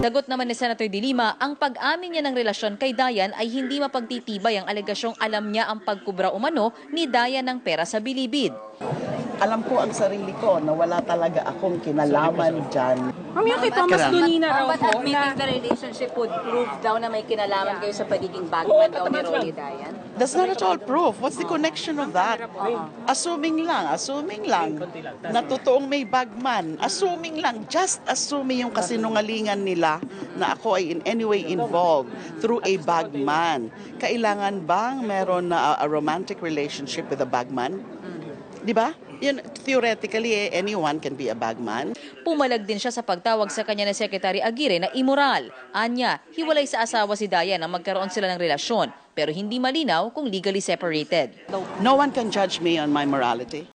Sagot naman ni Senator De Lima, ang pag-amin niya ng relasyon kay Dayan ay hindi mapagtitibay ang alegasyong alam niya ang pagkubra umano ni Dayan ng pera sa bilibid. Alam ko ang sarili ko na wala talaga akong kinalaman dyan. Ma'am, yung kay Thomas Donina raw But po admitting na the relationship would prove daw na may kinalaman kayo sa pagiging bagman daw ni Rolly Dayan? That's not at all proof. What's the connection of that? Assuming lang na totoong may bagman. Assuming lang, just assuming yung kasinungalingan nila na ako ay in any way involved through a bagman. Kailangan bang meron na a romantic relationship with a bagman? Di ba? Yun, theoretically, anyone can be a bagman. Pumalag din siya sa pagtawag sa kanya ni Secretary Aguirre na immoral. Anya, hiwalay sa asawa si Dayan nang magkaroon sila ng relasyon, pero hindi malinaw kung legally separated. No one can judge me on my morality.